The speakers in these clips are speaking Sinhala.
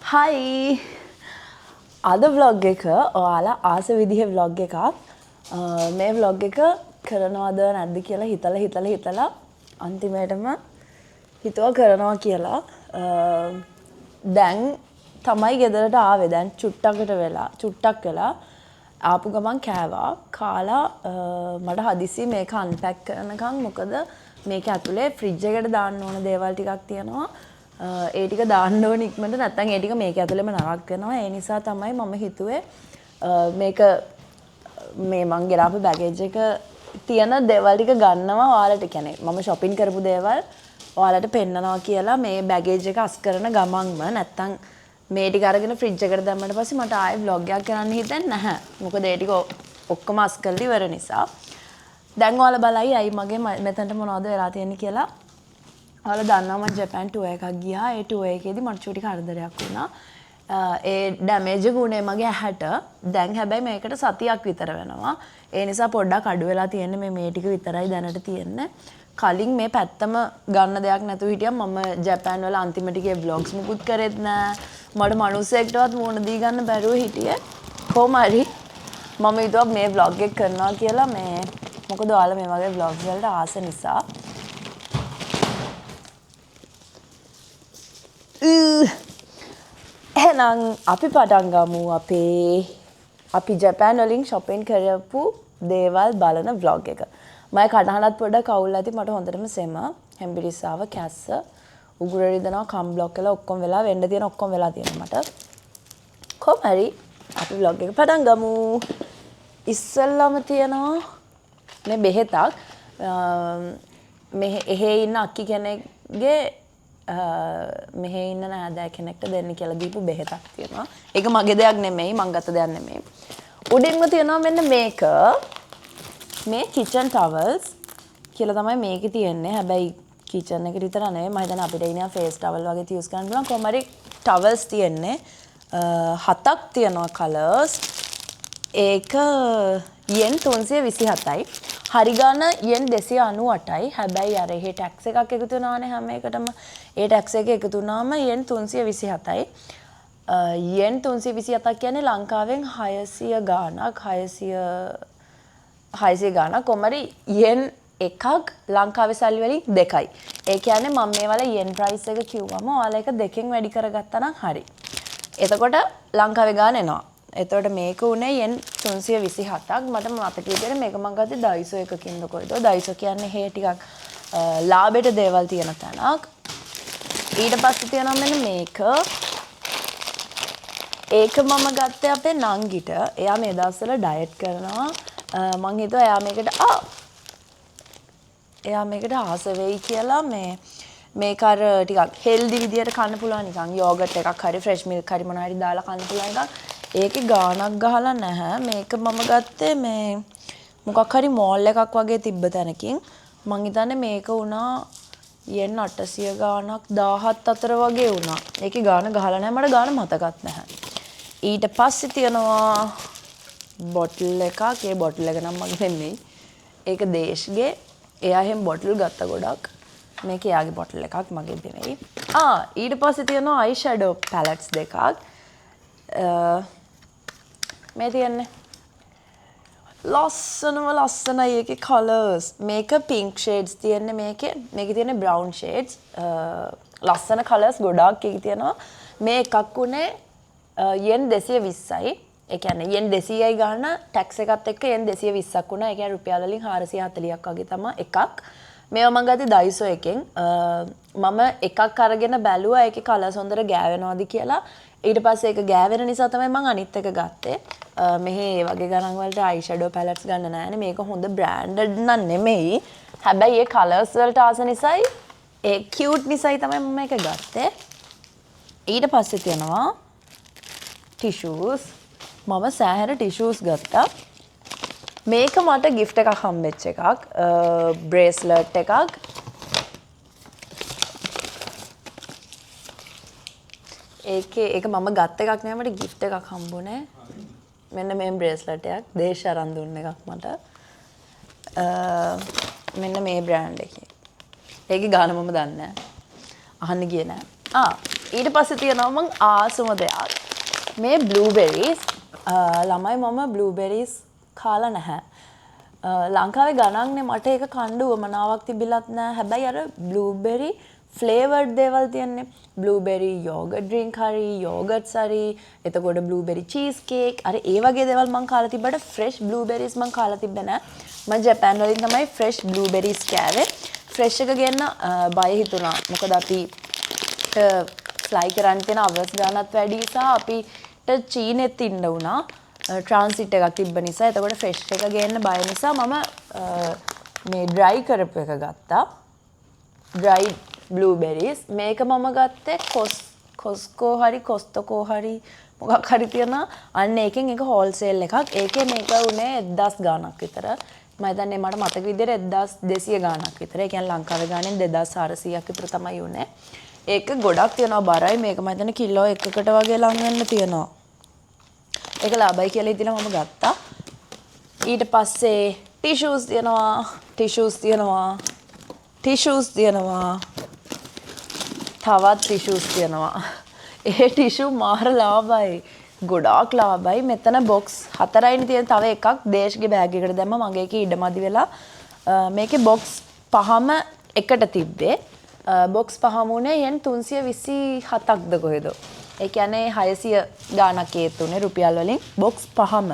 හයි අද vlog එක ඔයාලා ආස විදිහේ vlog එකක් මේ vlog එක කරනවද නැද්ද කියලා හිතලා අන්තිමේටම හිතුවා කරනවා කියලා දැන් තමයි ගෙදරට ආවේ දැන් චුට්ටක් වෙලා ආපු ගමන් කෑවා කාලා මට හදිසි මේක අන්පැක් කරනකම් මොකද මේක ඇතුලේ ෆ්‍රිජ් එකට දාන්න ඕන දේවල් ටිකක් තියෙනවා ඒ ටික දාන්න ඕන ඉක්මනට නැත්නම් ඒ ටික මේක ඇතුලේම නරක වෙනවා ඒ නිසා තමයි මම හිතුවේ මේක මේ මං ගෙනාපු බෑගේජ් එක තියෙන දේවල් ටික ගන්නවා ඔයාලට කියන්නේ මම shopping කරපු දේවල් ඔයාලට පෙන්නනවා කියලා මේ බෑගේජ් එක අස් කරන ගමන්ම නැත්නම් මේ ටික අරගෙන ෆ්‍රිජ් එකට දැම්මට පස්සේ මට ආයේ vlog එකක් කරන්න හිතෙන්නේ නැහැ මොකද ඒ ටික ඔක්කොම අස් කරලා ඉවර නිසා දැන් ඔයාලා බලයි අයි මගේ මෙතනට මොනවද වෙලා තියෙන්නේ කියලා ඔයාලා දන්නවා මම ජපාන් ටුවර් එකක් ගියා. ඒ ටුවර් එකේදී මට චූටි කරදරයක් වුණා. ඒ ඩැමේජ් එක වුණේ මගේ ඇහැට. දැන් හැබැයි මේකට සතියක් විතර වෙනවා. ඒ නිසා පොඩ්ඩක් අඩු වෙලා තියෙන්නේ මේ ටික විතරයි දැනට තියෙන්නේ. කලින් මේ පැත්තම ගන්න දෙයක් නැතුව හිටියා මම ජපාන් වල අන්තිම ටිකේ vlogs මුකුත් කරෙත් නෑ. මට මිනිස්සෙක්ටවත් මුණ දී ගන්න බැරුව හිටියේ. කොහොම හරි මම හිතුවා මේ vlog එක කරනවා කියලා මේ මොකද ඔයාලා මේ වගේ vlogs වලට ආස නිසා. එහෙනම් අපි පටන් ගමු අපි ජපාන් වලින් shopping කරපු දේවල් බලන vlog එක. මම කටහඬත් පොඩ්ඩක් අවුල් ඇති මට හොඳටම සෙම හෙම්බිරිස්සාව කැස්ස උගුර රිදෙනවා කම් බ්ලොක් කරලා ඔක්කොම වෙලා වෙන්න තියෙන ඔක්කොම වෙලා තියෙනවා මට. කොහොම හරි අපි vlog එක පටන් ගමු. ඉස්සෙල්ලාම තියෙනවා මේ බෙහෙතක් මෙහෙ ඉන්න අක්කි කෙනෙක්ගේ මෙහෙ ඉන්න නෑදෑ කෙනෙක්ට දෙන්න කියලා දීපු බෙහෙතක් තියෙනවා. ඒක මගේ දෙයක් නෙමෙයි, මං ගත්ත දෙයක් නෙමෙයි. උඩින්ම තියෙනවා මෙන්න මේක. මේ kitchen towels කියලා තමයි මේකේ තියෙන්නේ. හැබැයි kitchen එකට විතර නෙවෙයි. මම හිතන්නේ අපිට ඉන්නේ face towel වගේ use කරන්න පුළුවන්. කොහොම හරි towels තියෙන්නේ. 7ක් තියෙනවා colors. ඒක yen 327යි. හරි ගාන yen 298යි. හැබැයි අර එහෙ ටැක්ස් එකක් එකතු වෙනවානේ හැම එකටම. ඒ ටැක්ස් එක එකතු වුණාම yen 327යි. yen 327ක් කියන්නේ ලංකාවෙන් 600 ගාණක් 600 ගාණක් කොමරි yen එකක් ලංකාවේ සල්ලි වලින් 2යි. ඒ කියන්නේ මම මේ වල yen price එක කිව්වම ඔයාලා එක දෙකෙන් වැඩි කරගත්තා නම් හරි. එතකොට ලංකාවේ ගාණ එනවා. එතකොට මේක උනේ yen 327ක් මට මතක විදිහට මේක මම ගත්තේ Daiso එකකින්ද කොයිද Daiso කියන්නේ හේ ටිකක් ලාභෙට දේවල් තියෙන තැනක් ඊට පස්සේ තියෙනවා මෙන්න මේක ඒක මම ගත්තේ අපේ නංගිට එයා මේ දවස්වල ඩයට් කරනවා මං හිතුවා එයා මේකට ආස වෙයි කියලා මේක අර ටිකක් හෙල්දි විදියට කන්න පුළුවන් නිකන් යෝගට් එකක් හරි ෆ්‍රෙෂ් මිල්ක් හරි මොනවා හරි දාලා කන්න පුළුවන් එකක් ඒකේ ගාණක් ගහලා නැහැ මේක මම ගත්තේ මේ මොකක් හරි මෝල් එකක් වගේ තිබ්බ තැනකින් මං හිතන්නේ මේක වුණා yen 800 ගාණක් 17 අතර වගේ වුණා ඒකේ ගාණ ගහලා නැහැ මට ගාණ මතකත් නැහැ ඊට පස්සේ තියෙනවා බොටල් එකක් ඒ බොටල් එක නම් මගේ නෙමෙයි ඒක දේශ්ගේ එයා එහෙම බොටල් ගත්ත ගොඩක් මේක එයාගේ බොටල් එකක් මගේ නෙමෙයි ඊට පස්සේ තියෙනවා අයි ෂැඩෝ පැලට්ස් දෙකක් මේ තියන්නේ ලස්සනයි ඒකේ කලර්ස් මේක පින්ක් ෂේඩ්ස් තියන්නේ මේකේ තියෙන්නේ බ්‍රවුන් ෂේඩ්ස් ලස්සන කලර්ස් ගොඩාක් එකේ තියෙනවා මේ එකක් උනේ yen 220යි ඒ කියන්නේ yen 200යි ගන්න ටැක්ස් එකත් එක්ක yen 220ක් වුණා ඒ කියන්නේ රුපියල් වලින් 440ක් වගේ තමයි එකක් මේව මම ගත්තේ Daiso එකෙන් මම එකක් අරගෙන බැලුවා ඒකේ කලර්ස් හොඳට ගෑවෙනවද කියලා ඊට පස්සේ ඒක ගෑවෙන නිසා තමයි මම අනිත් එක ගත්තේ. මෙහි මේ වගේ ගණන් වලට අයි ෂැඩෝ පැලට්ස් ගන්න නෑනේ. මේක හොඳ බ්‍රෑන්ඩඩ් නන් නෙමෙයි. හැබැයි ඒ කලර්ස් වලට ආස නිසායි ඒ කියුට් නිසායි තමයි මම මේක ගත්තේ. ඊට පස්සේ තියෙනවා ටිෂූස්. මම සෑහෙන ටිෂූස් ගත්තා. මේක මට gift එකක් හම්බෙච්ච එකක්. බ්‍රේස්ලට් එකක්. ඒක මම ගත්ත එකක් නෑ මට gift එකක් හම්බුනේ. මෙන්න මේ බ්‍රේස්ලට් එකක් දේශ අරන් දුන්න එකක් මට. මෙන්න මේ බ්‍රෑන්ඩ් එකේ. ඒකේ ගාන මම දන්නේ නෑ. අහන්න ගියේ නෑ. ඊට පස්සේ තියෙනවා මං ආසම දෙයක්. මේ බ්ලූබෙරිස් ළමයි මම බ්ලූබෙරිස් කාලා නැහැ. ලංකාවේ ගණන්නේ මට ඒක කන්න උවමනාවක් තිබිලත් නැහැ. හැබැයි අර බ්ලූබෙරි ෆ්ලේවර්ඩ් දේවල් තියන්නේ. බ්ලූබෙරි යෝගට් ඩ්‍රින්ක් හරි යෝගට්ස් හරි එතකොට බ්ලූබෙරි චීස් කේක් අර ඒ වගේ දේවල් මං කාලා තිබ්බට ෆ්‍රෙෂ් බ්ලූබෙරිස් මං කාලා තිබ්බේ නැහැ. මම ජපාන් වලින් තමයි ෆ්‍රෙෂ් බ්ලූබෙරිස් කෑවේ. ෆ්‍රෙෂ් එක ගන්න බය හිතුණා. මොකද අපි ෆ්ලයි කරන්න තියෙන අවර්ස් ගානත් වැඩි නිසා අපිට චීනෙත් ඉන්න වුණා. ට්‍රාන්සිට් එකක් තිබ්බ නිසා. එතකොට ෆ්‍රෙෂ් එක ගන්න බය නිසා මම මේ ඩ්‍රයි කරපු එක ගත්තා. ඩ්‍රයි බ්ලූබෙරිස්. මේක මම ගත්තේ කොස්කෝ හරි කොස්තකෝ හරි මොකක් හරි තියෙන අන්න ඒකෙන් එක හෝල්සේල් එකක්. ඒකේ මේක උනේ 1000 ගාණක් විතර. මම හිතන්නේ මට මතක විදිහට 1200 ගාණක් විතර. ඒ කියන්නේ ලංකාවේ ගාණෙන් 2400ක් විතර තමයි උනේ. ඒක ගොඩක් තියනවා බරයි. මේක මම හිතන්නේ කිලෝ එකකට වගේ ලං වෙන්න තියනවා. ඒක ලාභයි කියලා ඉතින් මම ගත්තා. ඊට පස්සේ ටිෂුස් තියනවා. තවත් ටිෂුස් තියනවා. ඒ ටිෂු මාර ලාභයි. ගොඩාක් ලාභයි. මෙතන බොක්ස් 4යිනේ තියෙන. තව එකක් දේශ්ගේ බෑග් එකකට දැම්ම මගේ එකේ ඉඩමදි වෙලා මේකේ බොක්ස් 5ම එකට තිබ්බේ. බොක්ස් 5ම උනේ yen 327ක්ද කොහෙද. ඒ කියන්නේ 600 ගාණක් ඒතුනේ රුපියල් වලින් බොක්ස් 5ම.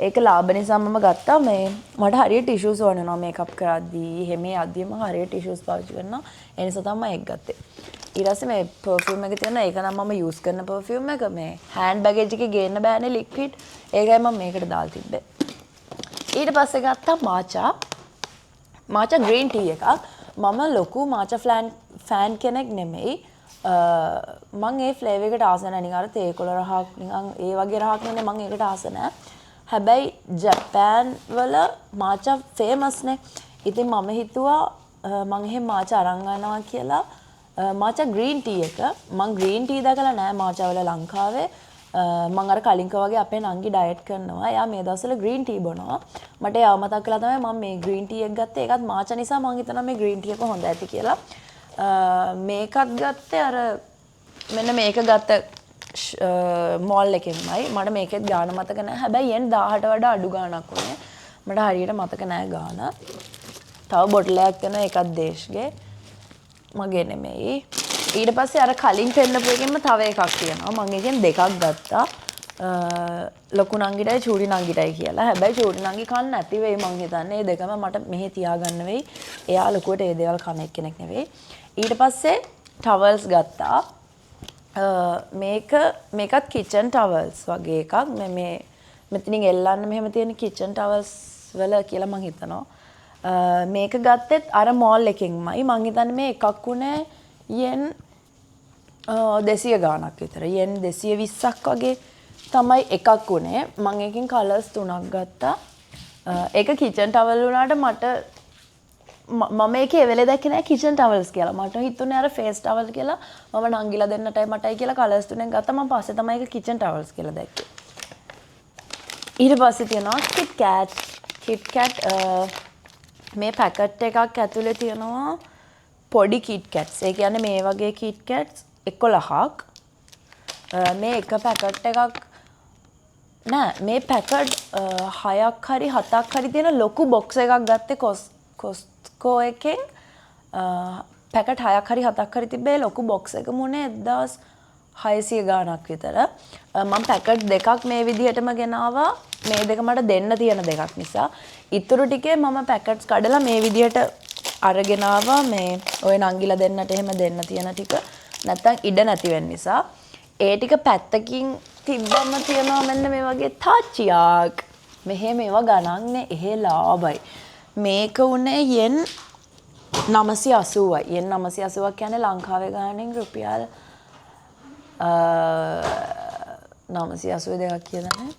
ඒක ලාභ නිසා මම ගත්තා. මේ මට හරියට ටිෂුස් ඕන වෙනවා මේකප් කරද්දී. එහෙම යද්දී මම හරියට ටිෂුස් පාවිච්චි කරනවා. ඒ නිසා තමයි ඒක ගත්තේ. ඊට පස්සේ මේ පර්ෆියුම් එක තියෙනවා. ඒක නම් මම යූස් කරන පර්ෆියුම් එක. මේ හෑන්ඩ් බෑගේජ් එකේ ගේන්න බෑනේ ලික්විඩ්. ඒකයි මම මේකට දාලා තිබ්බේ. ඊට පස්සේ ගත්තා මාචා ග්‍රීන් ටී එකක්. මම ලොකු මාචා ෆෑන් කෙනෙක් නෙමෙයි. මම ඒ ෆ්ලේවර් එකට ආස නැහැ. නිකන් අර තේකොළ රහක් නිකන් ඒ වගේ රහක් නෙමෙයි මම ඒකට ආස නැහැ. හැබැයි ජපාන් වල මාචා ෆේමස් නේ. ඉතින් මම හිතුවා මම එහෙම මාචා අරන් යනවා කියලා. මාචා ග්‍රීන් ටී එක මම ග්‍රීන් ටී දැකලා නැහැ මාචා වල ලංකාවේ. මම අර කලින්ක වගේ අපේ නංගි ඩයට් කරනවා. එයා මේ දවස්වල ග්‍රීන් ටී බොනවා. මට එයාව මතක් කළා තමයි මම මේ ග්‍රීන් ටී එක ගත්තේ. ඒකත් මාචා නිසා මම හිතනවා මේ ග්‍රීන් ටී එක හොඳ ඇති කියලා. මේකත් ගත්තේ අර මෙන්න මේක ගත්ත මෝල් එකෙන්මයි. මට මේකෙත් ගාන මතක නැහැ. හැබැයි yen 1000ට වඩා අඩු ගාණක් වුණේ. මට හරියට මතක නැහැ ගාන. තව බොටලයක් තියෙනවා ඒකත් දේශ්ගේ. මගේ නෙමෙයි. ඊට පස්සේ අර කලින් පෙන්නපු එකෙන්ම තව එකක් තියෙනවා. මම එකෙන් දෙකක් ගත්තා. ලොකු නංගිටයි චූටි නංගිටයි කියලා. හැබැයි චූටි නංගි කන්න නැති වෙයි මං හිතන්නේ. මේ දෙකම මට මෙහෙ තියාගන්න වෙයි. එයා ලොකුවට ඒ දේවල් කන එක්කෙනෙක් නෙවෙයි. ඊට පස්සේ ටවල්ස් ගත්තා. මේකත් කිචන් ටවල්ස් වගේ එකක්. මේ මෙතනින් එල්ලන්න මෙහෙම තියෙන කිචන් ටවල්ස් වල කියලා මං හිතනවා. මේක ගත්තෙත් අර මෝල් එකෙන්මයි. මං හිතන්නේ මේ එකක් උනේ yen 200 ගාණක් විතර. yen 220ක් වගේ තමයි එකක් උනේ. මම එකකින් කලර්ස් 3ක් ගත්තා. ඒක කිචන් ටවල් වුණාට මට මම ඒකේ වෙලේ දැක්කේ නෑ කිචන් ටවල්ස් කියලා. මට හිතුනේ අර ෆේස් ටවල් කියලා. මම නංගිලා දෙන්නටයි මටයි කියලා කලර්ස් 3ක් ගත්තා. මම පස්සේ තමයි ඒක කිචන් ටවල්ස් කියලා දැක්කේ. ඊට පස්සේ තියෙනවා කිට් කැට් මේ පැකට් එකක් ඇතුලේ තියෙනවා පොඩි කිට් කැට්ස්. ඒ කියන්නේ මේ වගේ කිට් කැට්ස් 11ක්. මේ එක පැකට් එකක් නෑ මේ පැකට් 6ක් හරි 7ක් හරි තියෙන ලොකු බොක්ස් එකක් ගත්තේ කොස්කෝ එකෙන්. පැකට් 6ක් හරි 7ක් හරි තිබ්බේ ලොකු බොක්ස් එක මුනේ 1600 ගාණක් විතර. මම පැකට් දෙකක් මේ විදිහටම ගෙනාවා. මේ දෙක මට දෙන්න තියෙන දෙකක් නිසා. ඉතුරු ටිකේ මම පැකට්ස් කඩලා මේ විදිහට අරගෙන ආවා. මේ ඔය නංගිලා දෙන්නට එහෙම දෙන්න තියෙන ටික. නැත්තම් ඉඩ නැති වෙන නිසා. ඒ ටික පැත්තකින් තිබ්බම තියනවා මෙන්න මේ වගේ තාච්චියක්. මෙහෙම ඒවා ගණන්නේ එහෙ ලාභයි. මේක උනේ yen 980යි. yen 980ක් කියන්නේ ලංකාවේ ගාණෙන් රුපියල් 982ක් කියලා නේ.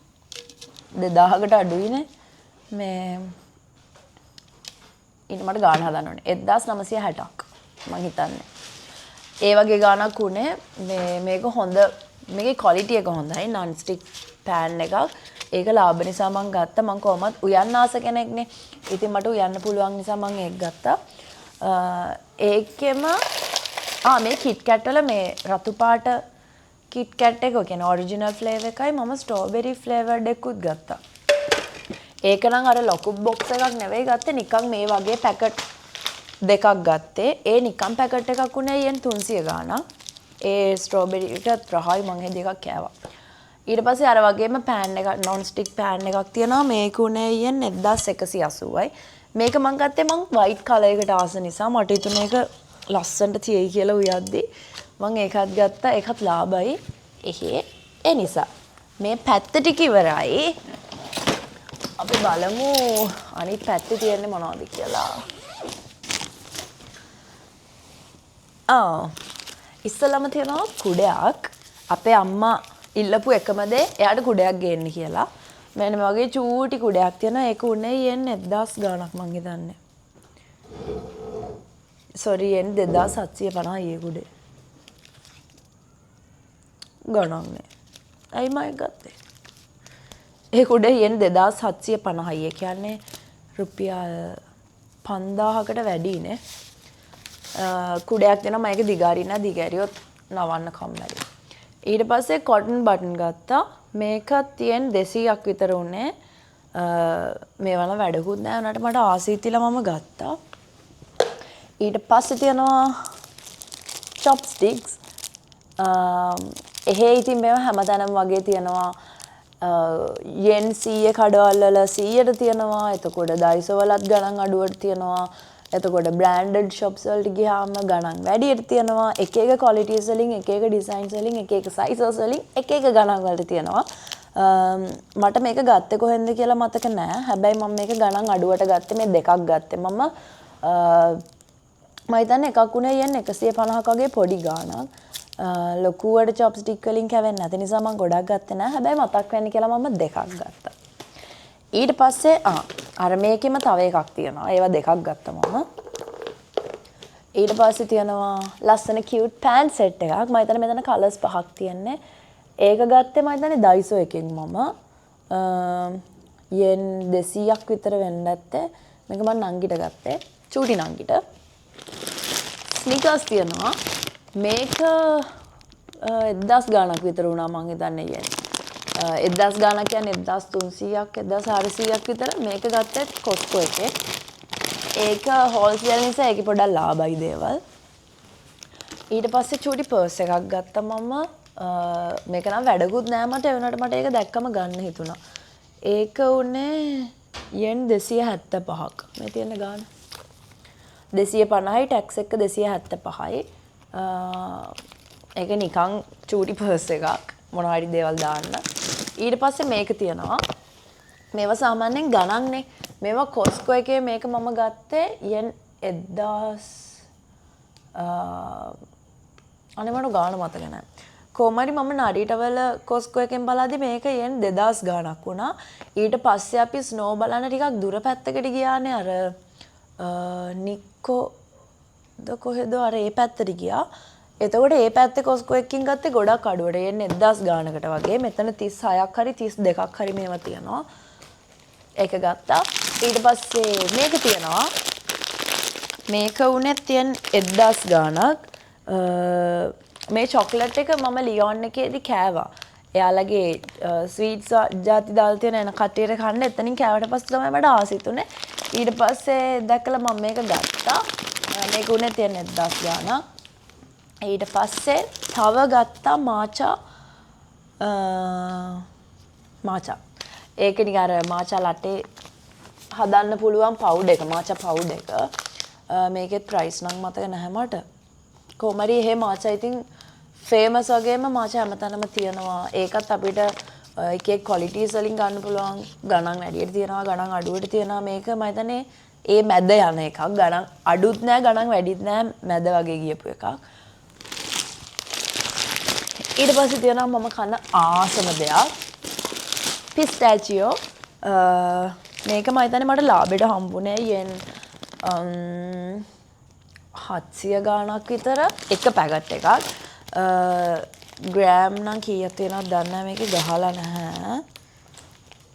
2000කට අඩුයිනේ. මේ ඉතින් මට ගාණ හදන්න ඕනේ. 1960ක් මම හිතන්නේ. ඒ වගේ ගාණක් උනේ. මේක හොඳ මේකේ ක්වොලිටි එක හොඳයි. non stick pan එකක්. ඒක ලාභ නිසා මම ගත්තා. මම කොහොමත් උයන්න ආස කෙනෙක්නේ. ඉතින් මට උයන්න පුළුවන් නිසා මම ඒක ගත්තා. ඒකෙම මේ කිට් කැට් වල මේ රතු පාට කිට් කැට් එක කියන්නේ ඔරිජිනල් ෆ්ලේවර් එකයි මම ස්ට්‍රෝබෙරි ෆ්ලේවර්ඩ් එකකුත් ගත්තා. ඒක නම් අර ලොකු බොක්ස් එකක් නෙවෙයි ගත්තේ නිකන් මේ වගේ පැකට් දෙකක් ගත්තේ. ඒ නිකන් පැකට් එකක් උනේ යෙන් 300 ගාණක්. ඒ ස්ට්‍රෝබෙරි එකත් රහයි මං ඒ දෙකක් කෑවා. ඊට පස්සේ අර වගේම පෑන් එක non stick පෑන් එකක් තියෙනවා මේක උනේ යෙන් 1180යි. මේක මං ගත්තේ මං white color එකට ආස නිසා මට හිතුනේ ඒක ලස්සනට තියෙයි කියලා උයද්දි මං ඒකත් ගත්තා. ඒකත් ලාභයි. ඒ නිසා මේ පැත්ත ටික ඉවරයි. අපි බලමු අනිත් පැත්තේ තියෙන්නේ මොනවද කියලා. ඉස්සලම තියෙනවා කුඩයක්. අපේ අම්මා ඉල්ලපු එකම දේ එයාට කුඩයක් ගේන්න කියලා. මෙන්න මේ වගේ චූටි කුඩයක් තියෙනවා. ඒක උනේ යෙන් 1000 ගාණක් මං හිතන්නේ. සෝරි යෙන් 2750 ඒ කුඩේ. ගණන් නෑ. අයි මම ගත්තේ. ඒ කුඩේ යෙන් 2750යි. ඒ කියන්නේ රුපියල් 5000කට වැඩිනේ. කුඩයක් දෙනවා මම ඒක දිගාරින්න දිගෑරියොත් නවන්න කම්මැලි. ඊට පස්සේ කොටන් බටන් ගත්තා. මේකත් තියෙන 200ක් විතර උනේ. මේ වල වැඩකුත් නැහැ. උනාට මට ආසීතිලා මම ගත්තා. ඊට පස්සේ තියෙනවා chopsticks. එහෙ ඉතින් මේව හැමතැනම වගේ තියෙනවා. yen 100 කඩවල වල 100ට තියෙනවා. එතකොට Daiso වලත් ගණන් අඩුවට තියෙනවා. එතකොට branded shops වලට ගියාම ගණන් වැඩියට තියෙනවා. එක එක qualities වලින් එක එක designs වලින් එක එක sizes වලින් එක එක ගණන් වලට තියෙනවා. මට මේක ගත්තේ කොහෙන්ද කියලා මතක නෑ. හැබැයි මම මේක ගණන් අඩුවට ගත්තේ මේ දෙකක් ගත්තේ. මම හිතන්නේ එකක් උනේ yen 150ක් වගේ පොඩි ගාණක්. ලොකුවට chopstick වලින් කැවෙන්නේ නැති නිසා මම ගොඩක් ගත්තේ නෑ. හැබැයි මතක් වෙන්න කියලා මම දෙකක් ගත්තා. ඊට පස්සේ අර මේකෙම තව එකක් තියෙනවා. ඒවා දෙකක් ගත්තා මම. ඊට පස්සේ තියෙනවා ලස්සන cute pant set එකක්. මම හිතන්නේ මෙතන colors 5ක් තියෙන්නේ. ඒක ගත්තේ මම හිතන්නේ Daiso එකෙන් මම. yen 200ක් විතර වෙන්න ඇත්තේ. මේක මම නංගිට ගත්තේ. චූටි නංගිට. sneakers තියෙනවා. මේක 1000 ගාණක් විතර වුණා මං හිතන්නේ yen. 1000 ගාණක් කියන්නේ 1300ක් 1400ක් විතර. මේක ගත්තේ Costco එකේ. ඒක හෝල්සේල් නිසා ඒකේ පොඩක් ලාභයි දේවල්. ඊට පස්සේ චූටි පර්ස් එකක් ගත්තා මම. මේක නම් වැඩකුත් නෑ මට. ඒ වුණාට මට ඒක දැක්කම ගන්න හිතුණා. ඒක උනේ yen 275ක්. මේ තියෙන ගාණ 250යි ටැක්ස් එක 275යි. ඒක නිකන් චූටි පර්ස් එකක්. මොනවා හරි දේවල් දාන්න. ඊට පස්සේ මේක තියෙනවා. මේවා සාමාන්‍යයෙන් ගණන්නේ. මේවා Costco එකේ මේක මම ගත්තේ yen 1000 අනේ මට ගාණ මතක නැහැ. කොහමරි මම නඩීටවල Costco එකෙන් බලද්දි මේක yen 2000 ගාණක් වුණා. ඊට පස්සේ අපි ස්නෝ බලන්න ටිකක් දුර පැත්තකට ගියානේ අර නික්කෝ ද කොහෙද අර ඒ පැත්තට ගියා. එතකොට ඒ පැත්තේ Costco එකකින් ගත්තේ ගොඩක් අඩුවට yen 1000 ගාණකට වගේ. මෙතන 36ක් හරි 32ක් හරි මේවා තියෙනවා. ඒක ගත්තා. ඊට පස්සේ මේක තියෙනවා. මේක උනේ yen 1000 ගාණක්. මේ චොක්ලට් එක මම ලියොන් එකේදී කෑවා. එයාලගේ ස්වීට්ස් ජාති දාලා තියෙන එන කට්ටියට කන්න එතනින් කෑවට පස්සේ තමයි මට ආසිතුනේ. ඊට පස්සේ දැක්කලා මම මේක ගත්තා. මේක උනේ yen 1000 ගාණක්. ඊට පස්සේ තව ගත්තා මාචා. ඒක නිකන් අර මාචා ලටේ හදන්න පුළුවන් පවුඩර් එක, මාචා පවුඩර් එක. මේකේ ප්‍රයිස් නම් මතක නැහැ මට. කොහමරි එහෙ මාචා ඉතින් ෆේමස් වගේම මාචා හැමතැනම තියෙනවා. ඒකත් අපිට එක එක ක්වොලිටිස් වලින් ගන්න පුළුවන්. ගණන් වැඩියට තියෙනවා, ගණන් අඩුවට තියෙනවා. මේක මම හිතන්නේ ඒ මැද යන එකක්. ගණන් අඩුත් නෑ, ගණන් වැඩිත් නෑ, මැද වගේ ගියපු එකක්. ඊට පස්සේ තියෙනවා මම කන ආසම දෙයක්. පිස්ටැචියෝ. මේක මම හිතන්නේ මට ලාභෙට හම්බුනේ yen 700 ගාණක් විතර එක පැකට් එකක්. ග්‍රෑම් නම් කීයක් තියෙනවද දන්නේ නැහැ. මේකේ ගහලා නැහැ.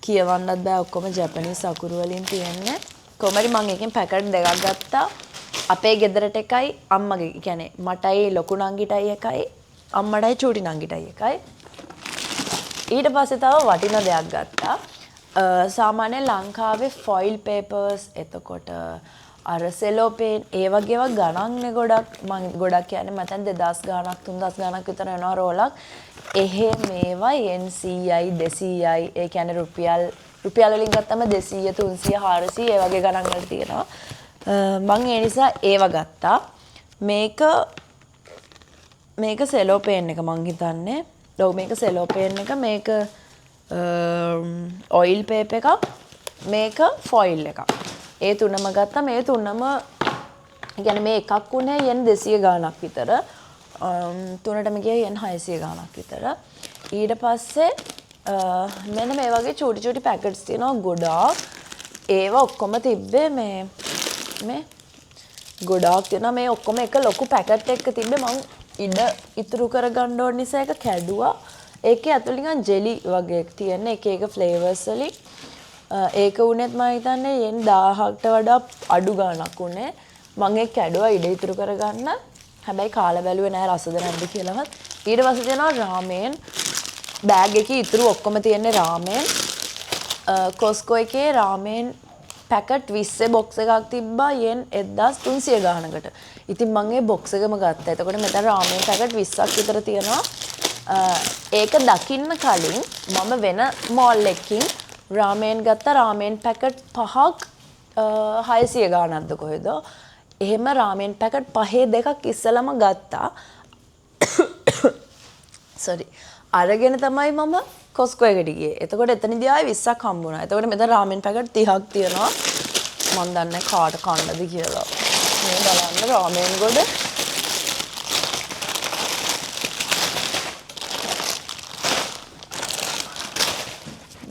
කියවන්නත් බෑ. ඔක්කොම ජපනීස් අකුරු වලින් තියෙන්නේ. කොහමරි මම එකෙන් පැකට් දෙකක් ගත්තා. අපේ ගෙදරට එකයි අම්මගේ කියන්නේ මටයි ලොකු නංගිටයි එකයි අම්මටයි චූටි නංගිටයි එකයි. ඊට පස්සේ තව වටින දෙයක් ගත්තා. සාමාන්‍යයෙන් ලංකාවේ ෆොයිල් පේපර්ස් එතකොට අර සෙලෝපේන් ඒ වගේ ඒවා ගණන්නේ ගොඩක් කියන්නේ මතන් 2000 ගාණක් 3000 ගාණක් විතර යනවා රෝලක්. එහෙ මේවා yen 100යි 200යි ඒ කියන්නේ රුපියල් වලින් ගත්තම 200 300 400 ඒ වගේ ගණන් වල තියෙනවා. මම ඒ නිසා ඒව ගත්තා. මේක සෙලෝපේන් එක මං හිතන්නේ. ඔව් මේක සෙලෝපේන් එක මේක ඔයිල් පේපර් එකක් මේක ෆොයිල් එකක්. ඒ තුනම ගත්තා. මේ තුනම කියන්නේ මේ එකක් උනේ yen 200 ගාණක් විතර. තුනටම ගියේ yen 600 ගාණක් විතර. ඊට පස්සේ මෙන්න මේ වගේ චූටි පැකට්ස් තියෙනවා ගොඩාක්. ඒවා ඔක්කොම තිබ්බේ මේ ගොඩාක් තියෙනවා. මේ ඔක්කොම එක ලොකු පැකට් එකක තිබ්බේ මම ඉඩ ඉතුරු කරගන්න ඕන නිසා ඒක කැඩුවා. ඒකේ ඇතුළේ නිකන් ජෙලි වගේ තියෙන එක ෆ්ලේවර්ස් වලින්. ඒක උනේත් මම හිතන්නේ yen 1000කට වඩා අඩු ගාණක් උනේ. මම ඒක කැඩුවා ඉඩ ඉතුරු කරගන්න. හැබැයි කාලා බැලුවේ නෑ රසද නැද්ද කියලාවත්. ඊට පස්සේ තියෙනවා රාමෙන්. බෑග් එකේ ඉතුරු ඔක්කොම තියෙන්නේ රාමෙන්. කොස්කෝ එකේ රාමෙන් පැකට් 20 බොක්ස් එකක් තිබ්බා yen 1300 ගානකට. ඉතින් මම ඒ බොක්ස් එකම ගත්තා. එතකොට මෙතන රාමෙන් පැකට් 20ක් විතර තියෙනවා. ඒක දකින්න කලින් මම වෙන මෝල් එකකින් රාමෙන් ගත්තා. රාමෙන් පැකට් 5ක් 600 ගානක්ද කොහෙද? එහෙම රාමෙන් පැකට් 5 දෙකක් ඉස්සලම ගත්තා. sorry. අරගෙන තමයි මම කොස්කෝ එකට ගියේ. එතකොට එතනදී ආයේ 20ක් හම්බුණා. එතකොට මෙතන රාමෙන් පැකට් 30ක් තියෙනවා. මම දන්නේ කාට කන්නද කියලා. මේ බලන්න රාමෙන් ගොඩ.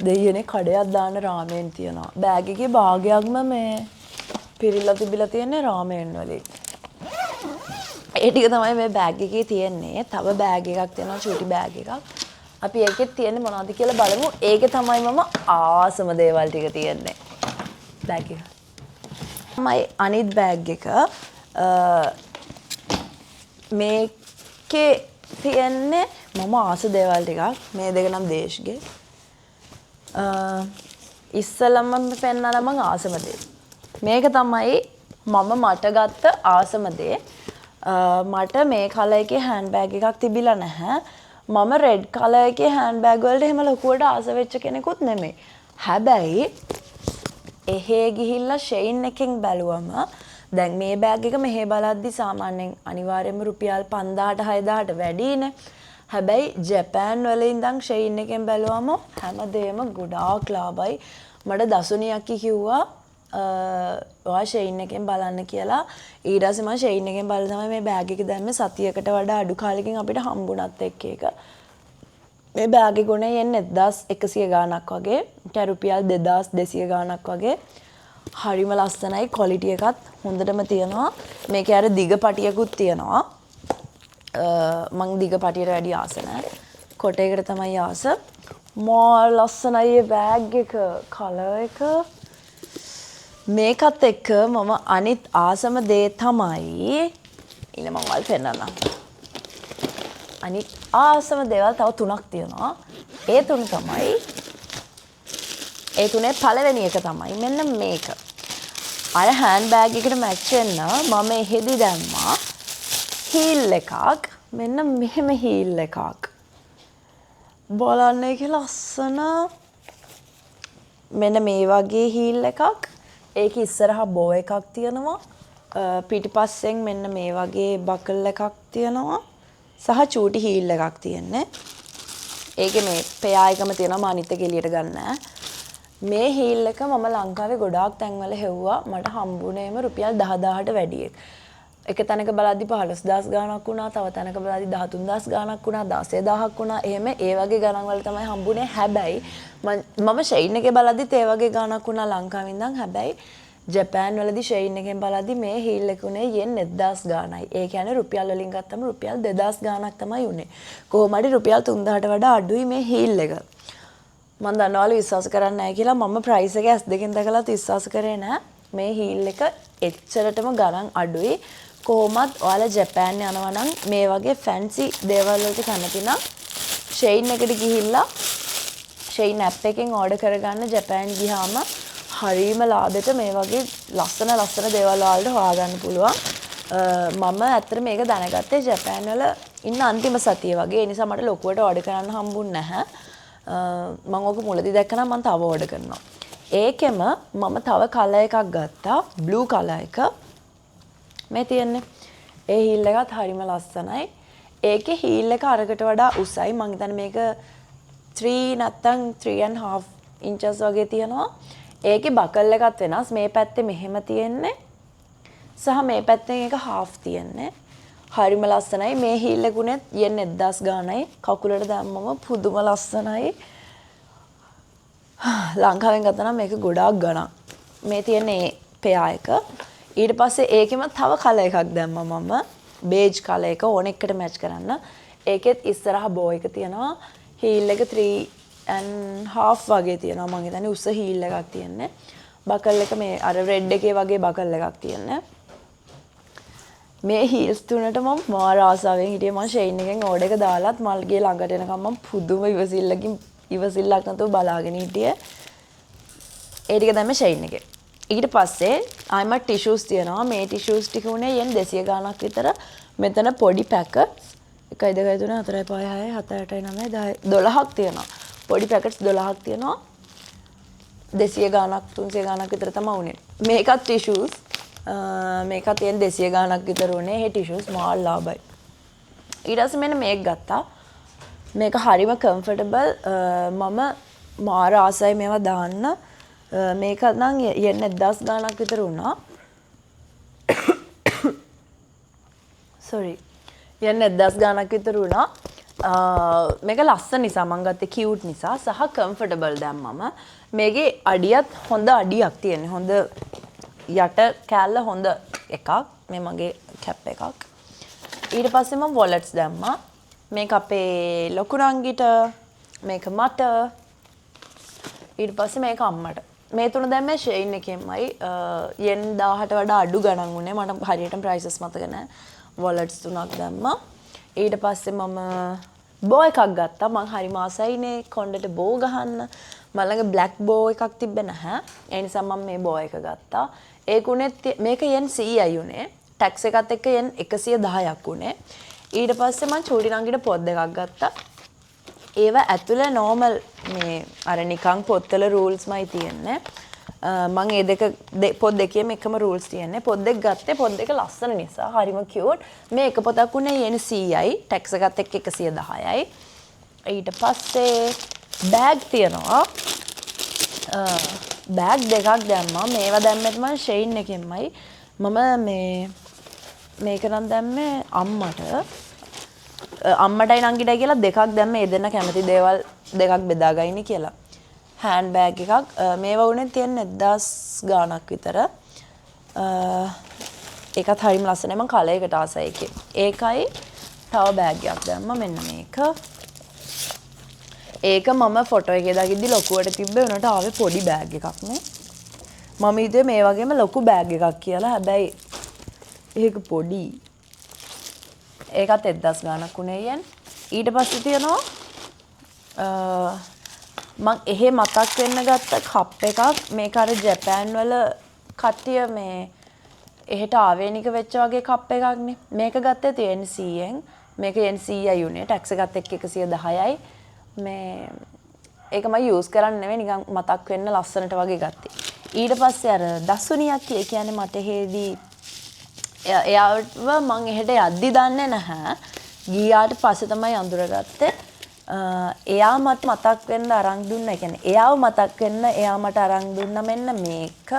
දෙයියනේ කඩයක් දාන්න රාමෙන් තියෙනවා. බෑග් එකේ භාගයක්ම මේ පිරිලා තිබිලා තියෙන්නේ රාමෙන් වලින්. ඒ ටික තමයි මේ බෑග් එකේ තියෙන්නේ. තව බෑග් එකක් තියෙනවා චූටි බෑග් එකක්. අපි ඒකෙත් තියෙන්නේ මොනවද කියලා බලමු. ඒකේ තමයි මම ආසම දේවල් ටික තියෙන්නේ. බෑග් එක. මයි අනිත් බෑග් එක මේකේ තියෙන්නේ මම ආස දේවල් ටිකක්. මේ දෙක නම් දේශ්ගේ. ඉස්සලම පෙන්නලා මම ආසම දේ. මේක තමයි මම මට ගත්ත ආසම දේ. මට මේ කලර් එකේ හෑන්ඩ් බෑග් එකක් තිබිලා නැහැ. මම රෙඩ් කලර් එකේ හෑන්ඩ් බෑග් වලට එහෙම ලොකුවට ආස වෙච්ච කෙනෙකුත් නෙමෙයි. හැබැයි එහෙ ගිහිල්ලා ෂෙයින් එකෙන් බැලුවම දැන් මේ බෑග් එක මෙහෙ බලද්දි සාමාන්‍යයෙන් අනිවාර්යයෙන්ම රුපියල් 5000ට 6000ට වැඩිනේ. හැබැයි ජපාන් වල ඉඳන් ෂෙයින් එකෙන් බැලුවම හැමදේම ගොඩාක් ලාභයි. මට දසුනියක් කිව්වා ඔයා ෂෙයින් එකෙන් බලන්න කියලා. ඊට පස්සේ මම ෂෙයින් එකෙන් බලලා තමයි මේ බෑග් එක දැම්මේ. සතියකට වඩා අඩු කාලෙකින් අපිට හම්බුණත් එක්ක එක. මේ බෑග් එක ගොනේ යන්නේ 1100 ගාණක් වගේ. ඒ රුපියල් 2200 ගාණක් වගේ. හරිම ලස්සනයි. ක්වොලිටි එකත් හොඳටම තියෙනවා. මේකේ අර දිග පටියකුත් තියෙනවා. මං දිග පටියට වැඩි ආස නැහැ. කොටේකට තමයි ආස. මා ලස්සනයි මේ බෑග් එක. කලර් එක මේකත් එක්ක මම අනිත් ආසම දේ තමයි ඉන්න මම වල් පෙන්නන්නම්. අනිත් ආසම දේවල් තව 3ක් තියෙනවා. ඒ තුනේ පළවෙනි එක තමයි මෙන්න මේක. අර හෑන්ඩ් බෑග් එකට මැච් වෙන්න මම එහෙදි දැම්මා හීල් එකක්. මෙන්න මෙහෙම හීල් එකක්. බලන්න ඒක ලස්සන. මෙන්න මේ වගේ හීල් එකක්. ඒක ඉස්සරහා බෝ එකක් තියෙනවා. පිටිපස්සෙන් මෙන්න මේ වගේ බකල් එකක් තියෙනවා. සහ චූටි හීල් එකක් තියෙන්නේ. ඒකේ මේ පෙයා එකම තියෙනවා. මම අනිත් එක එළියට ගන්නෑ. මේ හීල් එක මම ලංකාවේ ගොඩාක් තැන්වල හෙව්වා. මට හම්බුනේම රුපියල් 10000ට වැඩි එක තැනක බලද්දි 15000 ගාණක් වුණා. තව තැනක බලද්දි 13000 ගාණක් වුණා. 16000ක් වුණා. එහෙම ඒ වගේ ගණන් වල තමයි හම්බුනේ. හැබැයි මම ෂෙයින් එකේ බලද්දිත් ඒ වගේ ගාණක් වුණා ලංකාවේ ඉඳන්. හැබැයි ජපාන් වලදී ෂෙයින් එකෙන් බලද්දි මේ හීල් එක උනේ yen 1000 ගාණයි. ඒ කියන්නේ රුපියල් වලින් ගත්තම රුපියල් 2000 ගාණක් තමයි උනේ. කොහොම හරි රුපියල් 3000ට වඩා අඩුයි මේ හීල් එක. මම දන්නවලු විශ්වාස කරන්නේ නැහැ කියලා. මම ප්‍රයිස් එක S2 දෙකෙන් දැකලා විශ්වාස කරේ නැහැ. මේ හීල් එක එච්චරටම ගණන් අඩුයි. කොහොමත් ඔයාලා ජපාන් යනවා නම් මේ වගේ ෆැන්සි දේවල් වලට කැමති නම් ෂෙයින් එකට ගිහිල්ලා ෂෙයින් ඇප් එකෙන් ඕඩර් කරගන්න. ජපාන් ගියාම හරීම ලාභෙට මේ වගේ ලස්සන දේවල් වලට හොයාගන්න පුළුවන්. මම ඇත්තට මේක දැනගත්තේ ජපාන් වල ඉන්න අන්තිම සතිය වගේ. ඒ නිසා මට ලොකුවට ඕඩර් කරන්න හම්බුන්නේ නැහැ. මම ඕක මුලදී දැක්කනම් මම තව ඕඩර් කරනවා. ඒකෙම මම තව කලර් එකක් ගත්තා. බ්ලූ කලර් එක. මේ තියන්නේ. ඒ හීල් එකත් හරිම ලස්සනයි. ඒකේ හීල් එක අරකට වඩා උසයි. මං හිතන්නේ මේක 3 නැත්තම් 3.5 inches වගේ තියෙනවා. ඒකේ බකල් එකත් වෙනස්. මේ පැත්තේ මෙහෙම තියෙන්නේ. සහ මේ පැත්තෙන් එක half තියෙන්නේ. හරිම ලස්සනයි. මේ හීල් එකුනේ yen 1000 ගානයි. කකුලට දැම්මම පුදුම ලස්සනයි. ලංකාවෙන් ගත්තා නම් මේක ගොඩාක් ගණන්. මේ තියෙන්නේ පෙයා එක. ඊට පස්සේ ඒකෙම තව කලර් එකක් දැම්මා මම. බේජ් කලර් එක ඕන එකට මැච් කරන්න. ඒකෙත් ඉස්සරහ බෝ එක තියෙනවා. හීල් එක 3.5 වගේ තියෙනවා. මම හිතන්නේ උස හීල් එකක් තියෙන්නේ. බකල් එක මේ අර රෙඩ් එකේ වගේ බකල් එකක් තියෙන්නේ. මේ හීල්ස් තුනට මම මාර ආසාවෙන් හිටියේ. මම ෂෙයින් එකෙන් ඕඩර් එක දාලත් මල්ගේ ළඟට එනකම් මම පුදුම ඉවසිල්ලක් නැතුව බලාගෙන හිටියේ. ඒ ටික දැම්මේ ෂෙයින් එකේ. ඊට පස්සේ ආයිම ටිෂූස් තියෙනවා. මේ ටිෂූස් ටික උනේ yen 200 ගාණක් විතර. මෙතන පොඩි පැකට්ස් 1 2 3 4 5 6 7 8 9 10 12ක් තියෙනවා. පොඩි පැකට්ස් 12ක් තියෙනවා. 200 ගාණක් 300 ගාණක් විතර තමයි උනේ. මේකත් ටිෂූස්. මේකත් yen 200 ගාණක් විතර උනේ. මේ ටිෂූස් මාල් ලාභයි. ඊට පස්සේ මෙන්න මේක ගත්තා. මේක හරිම කම්ෆර්ටබල්. මම මාර ආසයි මේවා දාන්න. මේක නම් yen 1000 ගාණක් විතර වුණා. sorry. yen 1000 ගාණක් විතර වුණා. මේක ලස්සන නිසා මම ගත්තේ කියුට් නිසා සහ කම්ෆර්ටබල් දැම්මම. මේකේ අඩියත් හොඳ අඩියක් තියෙනවා. හොඳ යට කෑල්ල හොඳ එකක්. මේ මගේ කැප් එකක්. ඊට පස්සේ මම වොලට්ස් දැම්මා. මේක අපේ ලොකු නංගිට, මේක මට, ඊට පස්සේ මේක අම්මට. මේ තුන දැම්මේ ෂෙයින් එකෙන්මයි. yen 1000ට වඩා අඩු ගණන් උනේ. මට හරියටම ප්‍රයිසස් මතක නැහැ. වොලට්ස් තුනක් දැම්මා. ඊට පස්සේ මම බෝ එකක් ගත්තා. මං හරිම ආසයිනේ කොණ්ඩේට බෝ ගහන්න. මම ළඟ බ්ලැක් බෝ එකක් තිබ්බේ නැහැ. ඒ නිසා මම මේ බෝ එක ගත්තා. ඒකුනේ මේක yen 100යි උනේ. ටැක්ස් එකත් එක්ක yen 110ක් උනේ. ඊට පස්සේ මම චූටි නංගිට පොත් දෙකක් ගත්තා. ඒව ඇතුලේ normal මේ අර නිකන් පොත්වල rules-මයි තියෙන්නේ. මම ඒ දෙක පොත් දෙකේම එකම rules තියෙන්නේ. පොත් දෙක ගත්තේ පොත් දෙක ලස්සන නිසා හරිම cute. මේ එක පොතක් උනේ yen 100යි. ටැක්ස් එකත් එක්ක 110යි. ඊට පස්සේ බෑග් තියනවා. බෑග් දෙකක් දැම්මා. මේවා දැම්මෙත් මම ෂෙයින් එකෙන්මයි. මම මේක නම් දැම්මේ අම්මට. අම්මටයි නංගිටයි කියලා දෙකක් දැම්ම. ඒ දෙන්න කැමති දේවල් දෙකක් බෙදාගයිනි කියලා. හෑන්ඩ් බෑග් එකක්. මේවා උනේ තියෙන 1000 ගාණක් විතර. ඒකත් හරිම ලස්සනයි. මම කලර් එකට ආසයි ඒකේ. ඒකයි තව බෑග් එකක් දැම්මා. මෙන්න මේක. ඒක මම ෆොටෝ එකේ දාගිද්දි ලොකුවට තිබ්බේ උනට ආවේ පොඩි බෑග් එකක් නේ. මම හිතුවේ මේ වගේම ලොකු බෑග් එකක් කියලා. හැබැයි ඒක පොඩි. ඒකත් 1000 ගාණක් උනේ yen. ඊට පස්සේ තියෙනවා මං එහෙ මතක් වෙන්න ගත්ත කප් එකක්. මේක අර ජපාන් වල කට්ටිය මේ එහෙට ආවේනික වෙච්ච වගේ කප් එකක් නේ. මේක ගත්තේ yen 100ෙන්. මේක yen 100යි උනේ. ටැක්ස් එකත් එක්ක 110යි. මේ ඒක මම යූස් කරන්නේ නෙවෙයි නිකන් මතක් වෙන්න ලස්සනට වගේ ගත්තේ. ඊට පස්සේ අර දසුනියක් කියන්නේ මට හේදී එයාව මං එහෙට යද්දි දන්නේ නැහැ. ගියාට පස්සේ තමයි අඳුරගත්තේ. එයා මට මතක් වෙන්න අරන් දුන්නා. ඒ කියන්නේ එයාව මතක් වෙන්න එයා මට අරන් දුන්නා මෙන්න මේක.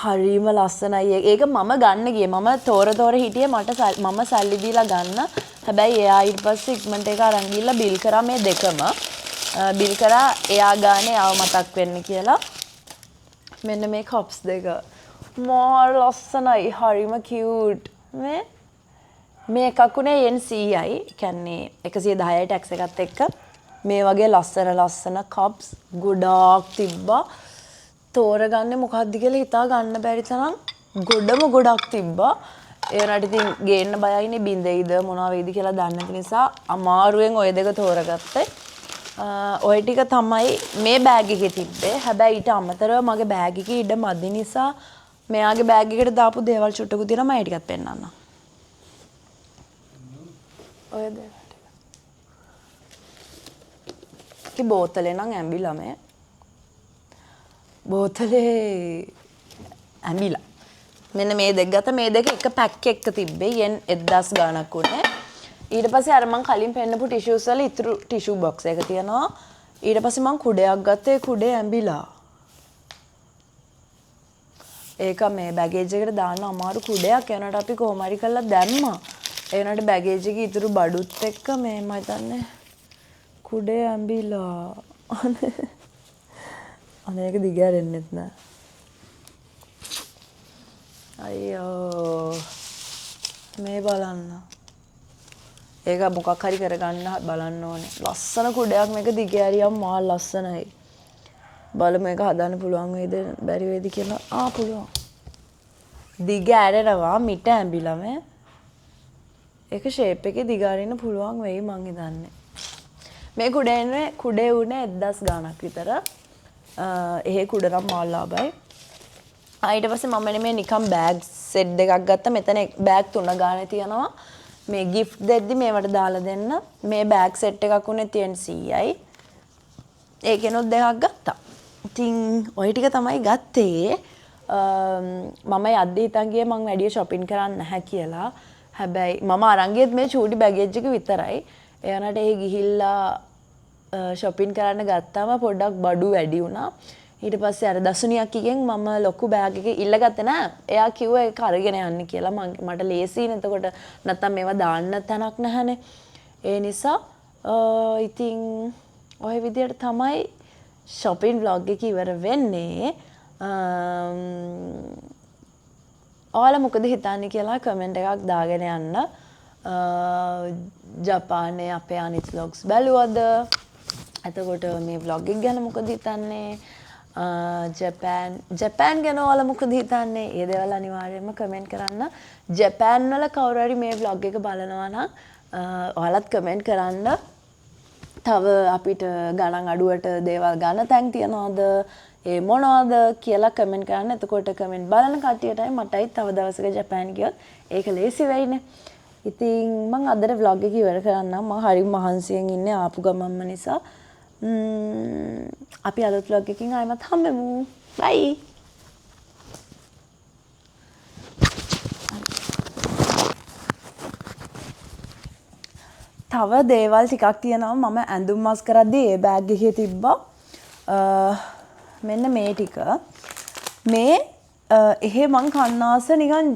හරිම ලස්සනයි. ඒක මම ගන්න ගියේ. මම තෝර හිටියේ මම සල්ලි දීලා ගන්න. හැබැයි එයා ඊට පස්සේ ඉක්මනට ඒක අරන් ගිහලා බිල් කරා මේ දෙකම. බිල් කරා එයා ගානේ ආව මතක් වෙන්න කියලා. මෙන්න මේ කප්ස් දෙක. මාර ලස්සනයි. හරිම කියුට්. මේ එකක් උනේ yen 100යි. කියන්නේ 110යි ටැක්ස් එකත් එක්ක. මේ වගේ ලස්සන කප්ස් ගොඩාක් තිබ්බා. තෝරගන්නේ මොකක්ද කියලා හිතා ගන්න බැරි තරම් ගොඩක් තිබ්බා. ඒනට ඉතින් ගේන්න බයයිනේ බින්දෙයිද මොනවා වෙයිද කියලා දන්නේ නැති නිසා අමාරුවෙන් ওই දෙක තෝරගත්තේ. ඔය ටික තමයි මේ බෑග් එකේ තිබ්බේ. හැබැයි ඊට අමතරව මගේ බෑග් එකේ ඉඩ මදි නිසා මෙයාගේ බෑග් එකට දාපු දේවල් චුට්ටකුත් තියෙනවා මම ඒ ටිකත් පෙන්නන්නම්. ඔය දේවල් ටික. කි බෝතලේ නම් ඇඹිලා මේ. බෝතලේ ඇඹිලා. මෙන්න මේ දෙක ගත්තා. මේ දෙක එක පැක් එක තිබ්බේ. යෙන් 1000 ගාණක් උනේ. ඊට පස්සේ අර මං කලින් පෙන්නපු ටිෂුස් වල ඉතුරු ටිෂු බොක්ස් එක තියෙනවා. ඊට පස්සේ මං කුඩයක් ගත්තා. ඒ කුඩේ ඇඹිලා. ඒක මේ බැගේජ් එකට දාන්න අමාරු කුඩයක්. ඒනට අපි කොහොම හරි කරලා දැම්මා. ඒනට බැගේජ් එකේ ඉතුරු බඩුත් එක්ක මේ මම හිතන්නේ කුඩේ ඇඹිලා. අනේක දිගහැරෙන්නෙත් නෑ. අයියෝ මේ බලන්න. ඒක මොකක් හරි කරගන්න බලන්න ඕනේ. ලස්සන කුඩයක් මේක දිගහැරියම් මා ලස්සනයි. බලමු මේක හදන්න පුළුවන් වේද බැරි වේද කියලා. පුළුවන්. දිගහැරෙනවා මිට ඇඹිලා මේ. ඒක ෂේප් එකේ දිගාරින්න පුළුවන් වෙයි මං හිතන්නේ. මේ කුඩේ උනේ 1000 ගාණක් විතර. එහෙ කුඩ නම් මාල් ලාභයි. ඊට පස්සේ මම මේ නිකන් බෑග් සෙට් එකක් ගත්තා. මෙතන බෑග් 3 ගානේ තියෙනවා. මේ gift දෙද්දි මේවට දාලා දෙන්න. මේ බෑග් සෙට් එකක් උනේ 100යි. ඒකෙනොත් දෙකක් ගත්තා. ඉතින් ওই ටික තමයි ගත්තේ. මම යද්දි හිතන් ගියේ මං වැඩි shopping කරන්නේ නැහැ කියලා. හැබැයි මම අරන් ගියෙත් මේ චූටි බැගේජ් එක විතරයි. එයානට ඒ ගිහිල්ලා shopping කරන්න ගත්තාම පොඩ්ඩක් බඩු වැඩි වුණා. ඊට පස්සේ අර දසුනියක් එකෙන් මම ලොකු බෑග් එක ඉල්ලගත්තේ නෑ. එයා කිව්වා ඒක අරගෙන යන්න කියලා. මට ලේසියිනේ. එතකොට නැත්තම් මේවා දාන්න තැනක් නැහැනේ. ඒ නිසා ඉතින් ඔය විදියට තමයි shopping vlog එක ඉවර වෙන්නේ. ඔයාලා මොකද හිතන්නේ කියලා කමෙන්ට් එකක් දාගෙන යන්න. ජපානයේ අපේ අනිත් vlogs බලුවද? එතකොට මේ vlog එක ගැන මොකද හිතන්නේ? ජපාන් ගැන ඔයාලා මොකද හිතන්නේ? ඒ දේවල් අනිවාර්යයෙන්ම කමෙන්ට් කරන්න. ජපාන් වල කවුරු හරි මේ vlog එක බලනවා නම් ඔයාලත් කමෙන්ට් කරන්න. තව අපිට ගණන් අඩුවට දේවල් ගන්න තැන් තියනවද? ඒ මොනවද කියලා කමෙන්ට් කරන්න. එතකොට කමෙන්ට් බලන කට්ටියටයි මටයි තව දවසක ජපාන් ගියොත් ඒක ලේසි වෙයිනේ. ඉතින් මම අදට vlog එක ඉවර කරන්නම්. මම හරි මහන්සියෙන් ඉන්නේ ආපු ගමන්ම නිසා. අපි අද vlog එකකින් ආයෙමත් හම්බෙමු. bye. තව දේවල් ටිකක් තියෙනවා. මම ඇඳුම් මස් කරද්දී ඒ බෑග් එකේ තිබ්බා. මෙන්න මේ ටික. මේ එහෙ මං කන්නාස නිකන්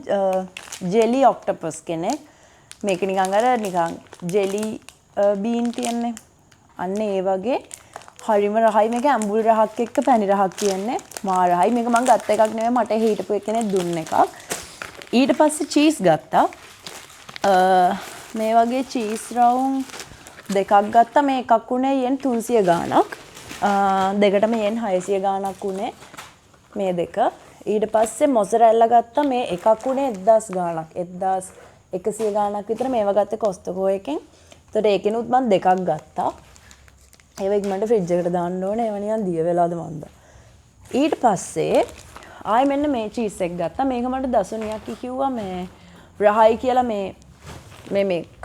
ජෙලි ඔක්ටොපස් කෙනෙක්. මේක නිකන් අර නිකන් ජෙලි බීන් තියන්නේ. අන්න ඒ වගේ හරිම රහයි. මේක ඇඹුල් රහක් එක්ක පැණි රහක් තියන්නේ. මා රහයි. මේක මං ගත්ත එකක් නෙවෙයි. මට හිටපු එකනේ දුන්න එකක්. ඊට පස්සේ චීස් ගත්තා. මේ වගේ චීස් රවුම් දෙකක් ගත්තා. මේ එකක් උනේ යෙන් 300 ගාණක්. දෙකටම යෙන් 600 ගාණක් උනේ මේ දෙක. ඊට පස්සේ මොසරෙල්ලා ගත්තා. මේ එකක් උනේ 1000 ගාණක්. 1100 ගාණක් විතර මේවා ගත්තේ කොස්ටකෝ එකෙන්. ඒතකොට ඒකෙනුත් මම දෙකක් ගත්තා. ඒවා ඉක්මනට ෆ්‍රිජ් එකට දාන්න ඕනේ. ඒවා නිකන් දිය වෙලාද මන්ද. ඊට පස්සේ ආයෙ මෙන්න මේ චීස් එක ගත්තා. මේක මට දසුනියක් කිව්වා මේ රහයි කියලා මේ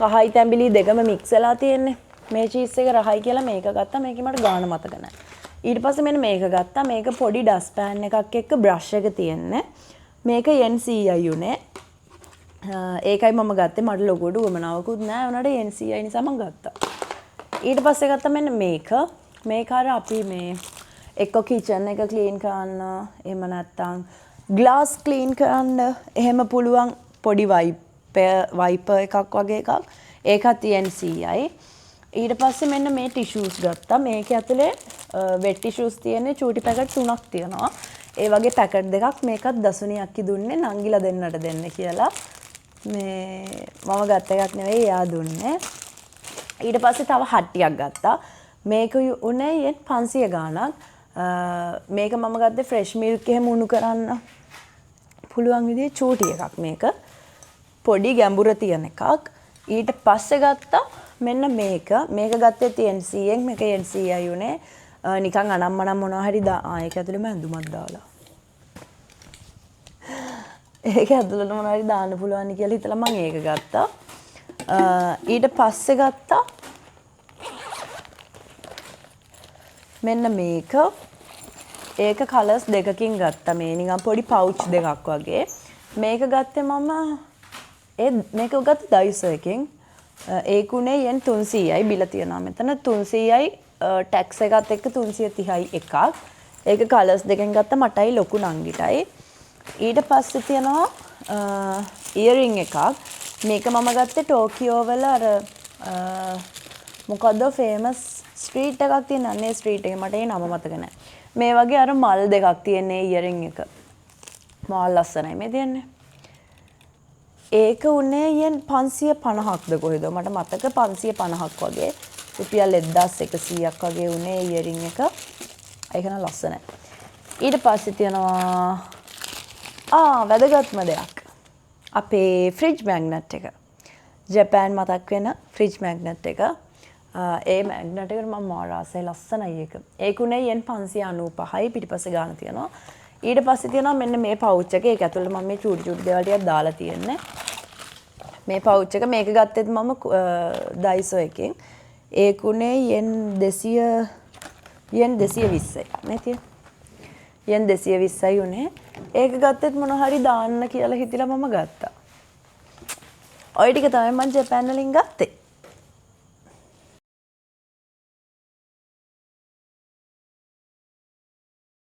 කහයි තැඹිලි දෙකම මික්ස් වෙලා තියෙන්නේ. මේ චීස් එක රහයි කියලා මේක ගත්තා. මේකේ මට ගාණ මතක නැහැ. ඊට පස්සේ මෙන්න මේක ගත්තා. මේක පොඩි ඩස්ට් පෑන් එකක් එක්ක බ්‍රෂ් එක තියෙන්නේ. මේක yen 100යි උනේ. ඒකයි මම ගත්තේ. මට ලොකුවට උවමනාවකුත් නැහැ. උනාට yen 100යි නිසා මම ගත්තා. ඊට පස්සේ ගත්තා මෙන්න මේක. මේක අර අපි මේ එක්ක කිචන් එක ක්ලීන් කරන්න, එහෙම නැත්නම් ග්ලාස් ක්ලීන් කරන්න, එහෙම පුළුවන් පොඩි වයිපර් එකක් වගේ එකක්. ඒකත් yen 100යි. ඊට පස්සේ මෙන්න මේ ටිෂූස් ගත්තා. මේකේ ඇතුලේ වෙට් ටිෂූස් තියෙන්නේ චූටි පැකට් 3ක් තියෙනවා. ඒ වගේ පැකට් දෙකක්. මේකත් දසුනියක් දුන්නේ නංගිලා දෙන්නට දෙන්න කියලා. මේ මම ගත්ත එකක් නෙවෙයි එයා දුන්නේ. ඊට පස්සේ තව හට්ටියක් ගත්තා. මේක උනේ yen 500 ගාණක්. මේක මම ගත්තේ ෆ්‍රෙෂ් මිල්ක් එහෙම උණු කරන්න පුළුවන් විදිහේ චූටි එකක් මේක. පොඩි ගැඹුර තියෙන එකක්. ඊට පස්සේ ගත්තා මෙන්න මේක. මේක ගත්තේ TNC එකෙන්. මේක NCI උනේ නිකන් අනම්මනම් මොනවා හරි ඒක ඇතුළේම ඇඳුමක් දාලා. ඒක ඇතුළට මොනවා හරි දාන්න පුළුවන් කියලා හිතලා මම ඒක ගත්තා. ඊට පස්සේ ගත්තා මෙන්න මේක. ඒක කලර්ස් දෙකකින් ගත්තා. මේ නිකන් පොඩි පවුච් දෙකක් වගේ. මේක ගත්තේ මම මේක ගත්තේ Daiso එකෙන්. ඒකුනේ yen 300යි බිල තියනවා මෙතන 300යි ටැක්ස් එකත් එක්ක 330යි එකක්. ඒක කලර්ස් දෙකෙන් ගත්තා මටයි ලොකු නංගිටයි. ඊට පස්සේ තියෙනවා ඉයරින් එකක්. මේක මම ගත්තේ ටෝකියෝ වල අර මොකද්ද ෆේමස් ස්ට්‍රීට් එකක් තියෙන අනේ ස්ට්‍රීට් එකේ මට ඒ නම මතක නැහැ. මේ වගේ අර මල් දෙකක් තියෙන ඉයරින් එක. මාල් ලස්සනයි මේ තියන්නේ. ඒක උනේ yen 550ක්ද කොහෙද මට මතක 550ක් වගේ. රුපියල් 1100ක් වගේ උනේ ඉයරින් එක. ඒක නම් ලස්සනයි. ඊට පස්සේ තියෙනවා වැදගත්ම දෙයක්. අපේ ෆ්‍රිජ් මැග්නට් එක. ජපාන් මතක් වෙන ෆ්‍රිජ් මැග්නට් එක. ඒ මැග්නට් එකට මම මාරාසයි ලස්සනයි ඒක. ඒකුනේ yen 595යි පිටිපස්සේ ගාන තියෙනවා. ඊට පස්සේ තියෙනවා මෙන්න මේ පවුච් එක. ඒක ඇතුළේ මම මේ චූටි චූටි දේවල් ටිකක් දාලා තියෙන්නේ. මේ පවුච් එක මේක ගත්තෙත් මම Daiso එකෙන්. ඒකුනේ yen 220යි. මේ තියෙන. yen 220යි උනේ. ඒක ගත්තෙත් මොන හරි දාන්න කියලා හිතලා මම ගත්තා. ඔය ටික තමයි මම ජපාන් වලින් ගත්තේ.